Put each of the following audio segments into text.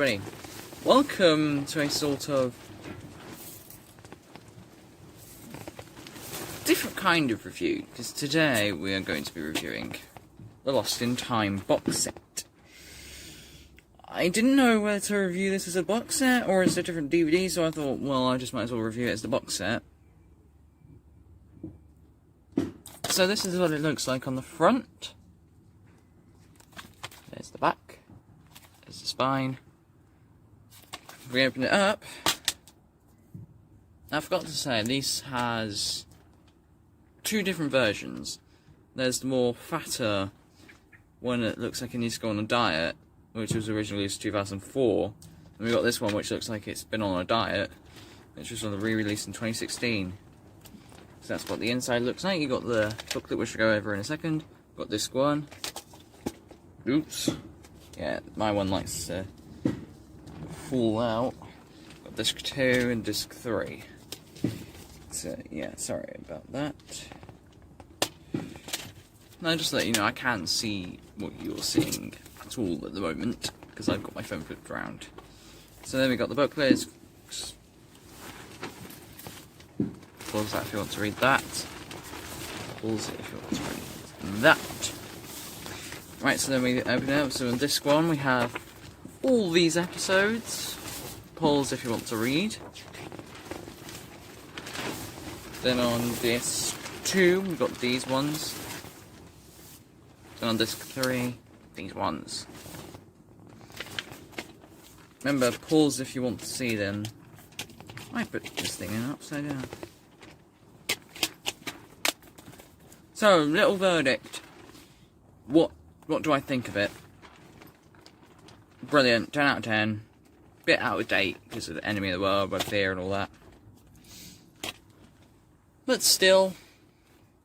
everybody, welcome to a sort of different kind of review, because today we are going to be reviewing the Lost in Time box set. I didn't know whether to review this as a box set or as a different DVD, so I thought, well, I just might as well review it as the box set. So this is what it looks like on the front. There's the back. There's the spine. If we open it up, I forgot to say, this has two different versions. There's the more fatter one that looks like it needs to go on a diet, which was originally released in 2004. And we got this one which looks like it's been on a diet, which was on the re-release in 2016. So that's what the inside looks like. You got the booklet, which we'll go over in a second. Got disc 1. Oops. Yeah, my one likes to fall out. Got disc 2 and disc 3. So yeah, sorry about that. Now just to let you know, I can't see what you're seeing at all at the moment, because I've got my phone flipped around. So then we got the booklet. Pause that if you want to read that. Pause it if you want to read that. Right, so then we open it up. So on disc 1 we have all these episodes. Pause if you want to read. Then on disc 2 we've got these ones. And on disc 3, these ones. Remember, pause if you want to see them. I put this thing in upside down. So, little verdict. What do I think of it? Brilliant, 10 out of 10. Bit out of date because of the Enemy of the World, Web Fear and all that. But still,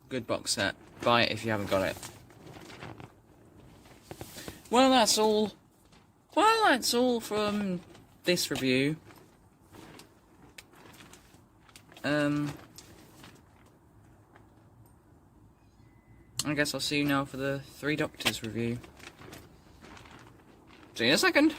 good box set. Buy it if you haven't got it. Well, that's all. Well, that's all from this review. I guess I'll see you now for the Three Doctors review. See you in a second.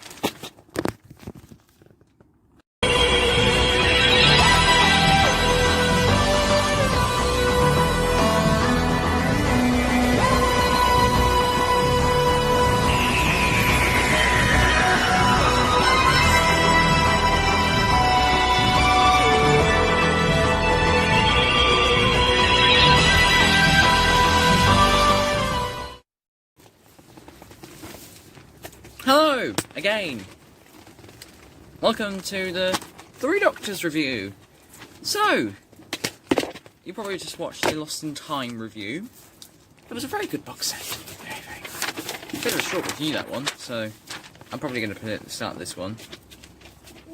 Hello, again. Welcome to the Three Doctors review. So, you probably just watched the Lost in Time review. It was a very good box set. Very, very good. Bit of a short review, that one, so I'm probably going to put it at the start of this one.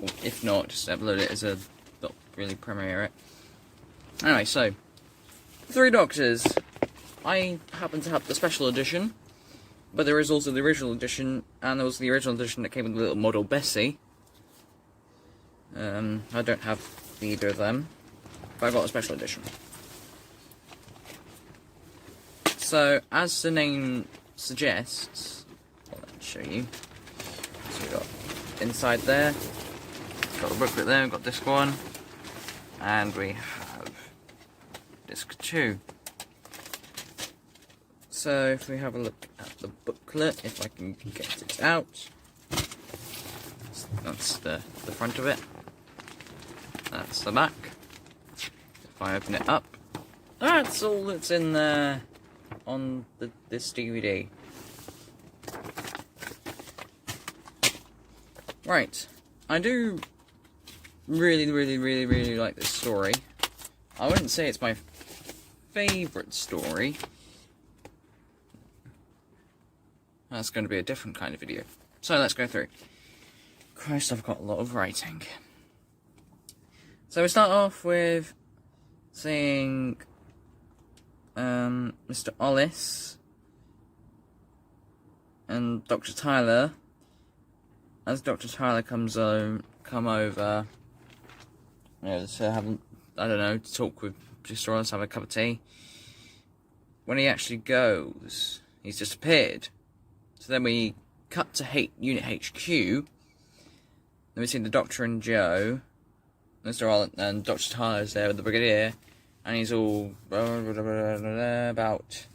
Or if not, just upload it as a, not really premiere it. Anyway, so, Three Doctors. I happen to have the special edition. But there is also the original edition, and there was the original edition that came with the little model Bessie. I don't have either of them, but I got a special edition. So, as the name suggests, I'll show you. So we've got inside there, got the booklet there, we've got disc 1, and we have disc 2. So if we have a look at the booklet, if I can get it out, that's the front of it, that's the back. If I open it up, that's all that's in there on this DVD. Right, I do really like this story. I wouldn't say it's my favourite story. That's going to be a different kind of video. So let's go through. Christ, I've got a lot of writing. So we start off with seeing Mr. Ollis and Dr. Tyler. As Dr. Tyler come over, you know, to have, I don't know, to talk with Mr. Ollis, have a cup of tea. When he actually goes, he's disappeared. So then we cut to Unit HQ, we see the Doctor and Joe, Mr. Holland, and Dr. Tyler's there with the Brigadier, and he's all about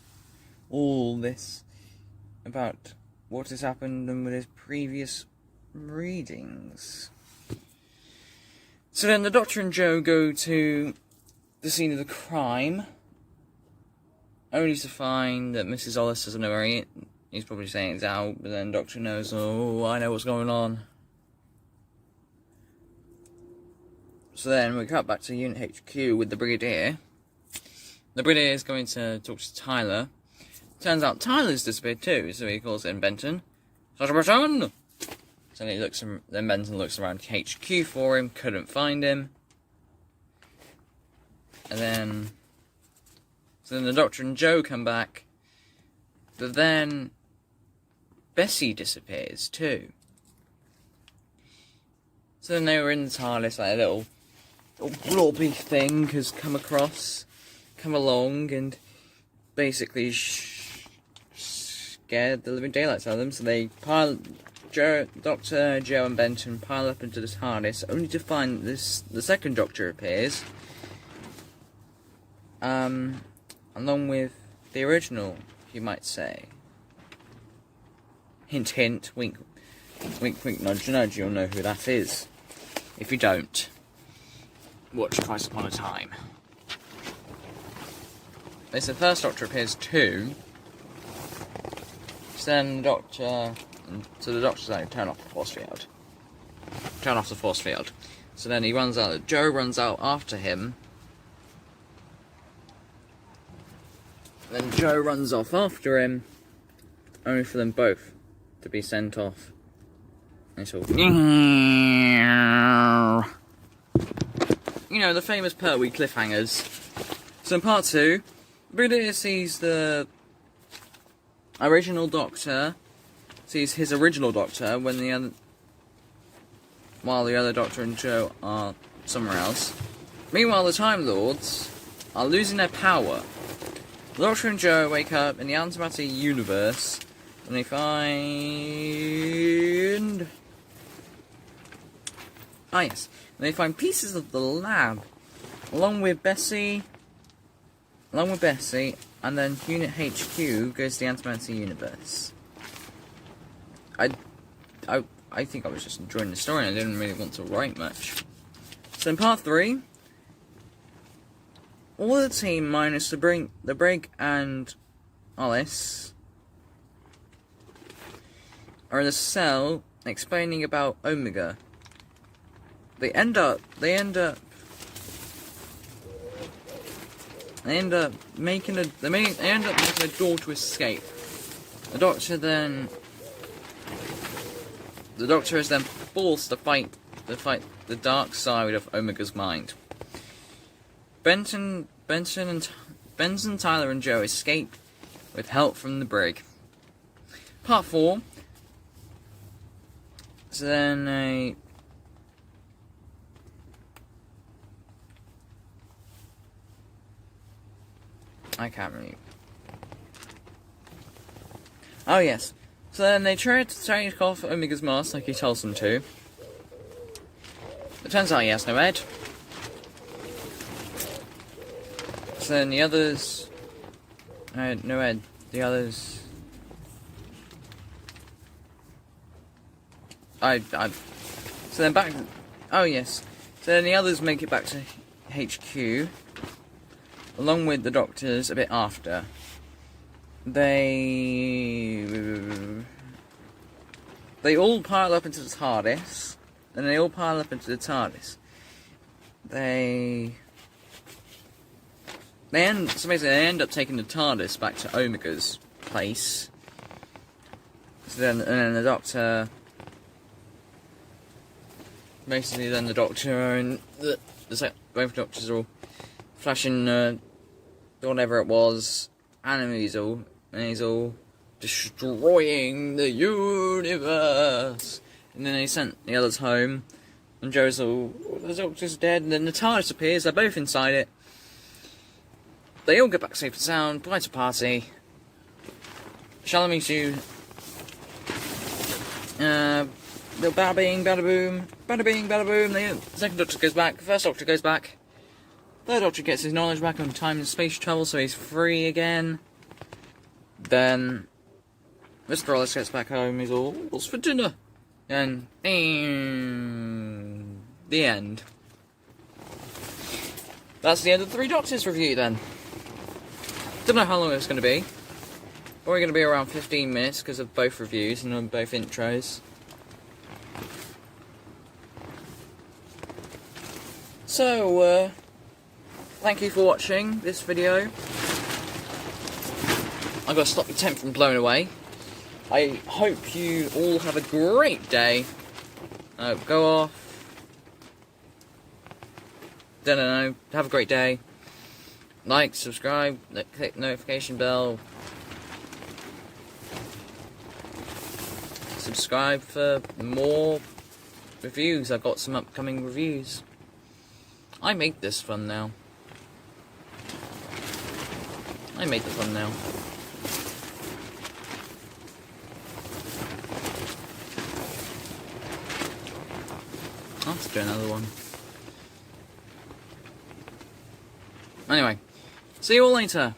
all this, about what has happened and with his previous readings. So then the Doctor and Joe go to the scene of the crime, only to find that Mrs. Hollis doesn't know where he's probably saying it's out, but then Doctor knows, oh, I know what's going on. So then we cut back to Unit HQ with the Brigadier. The Brigadier is going to talk to Tyler. Turns out Tyler's disappeared too, so he calls in Benton. Sergeant Breton! So then Benton looks around HQ for him, couldn't find him. And then... So then the Doctor and Joe come back. But then... Bessie disappears too. So then they were in the TARDIS, like a little blobby thing has come along, and basically scared the living daylights out of them. So they Doctor, Joe and Benton pile up into the TARDIS, only to find the second Doctor appears, along with the original, you might say. Hint, hint, wink, wink, wink, nudge, nudge, you'll know who that is. If you don't, watch Twice Upon a Time. They said the first Doctor appears too. So then the Doctor's like, turn off the force field. Turn off the force field. So then he runs out, Joe runs out after him. Then Joe runs off after him, only for them both to be sent off. And it's all... You know, the famous Pertwee cliffhangers. So in part 2, Brigadier sees the original Doctor, sees his original Doctor while the other Doctor and Joe are somewhere else. Meanwhile, the Time Lords are losing their power. The Doctor and Joe wake up in the antimatter universe, and they find... Ah yes, they find pieces of the lab, along with Bessie, and then Unit HQ goes to the antimatter universe. I think I was just enjoying the story, and I didn't really want to write much. So in part 3, all the team minus the Brig and Alice are in a cell explaining about Omega. They end up making a door to escape. The Doctor is then forced to fight the dark side of Omega's mind. Benson, Tyler and Joe escape with help from the Brig. Part 4. So then I can't really... Oh yes. So then they try to take off Omega's mask like he tells them to. It turns out he has no head. So then the others... no head. The others... So then back... Oh yes. So then the others make it back to HQ, along with the Doctors a bit after. They all pile up into the TARDIS, and they all pile up into the TARDIS. They end up taking the TARDIS back to Omega's place. So then the Doctor... Basically, then the Doctor and both Doctors are all flashing whatever it was, and he's all destroying the universe. And then they sent the others home, and Joe's all, the Doctor's dead, and then the TARDIS appears, they're both inside it. They all get back safe and sound, brighter party. Shall I meet you? little bada bing, bada boom, bada bing, bada boom. The second Doctor goes back, the first Doctor goes back. Third Doctor gets his knowledge back on time and space travel, so he's free again. Then Mr. Wallace gets back home, he's all, what's for dinner? And the end. That's the end of the Three Doctors review then. Don't know how long it's going to be. Probably going to be around 15 minutes because of both reviews and both intros. So, thank you for watching this video. I've got to stop the tent from blowing away. I hope you all have a great day. Go off. Don't know. Have a great day. Like, subscribe, click the notification bell. Subscribe for more reviews. I've got some upcoming reviews. I made this thumbnail. I made the thumbnail. I'll have to do another one. Anyway, see you all later.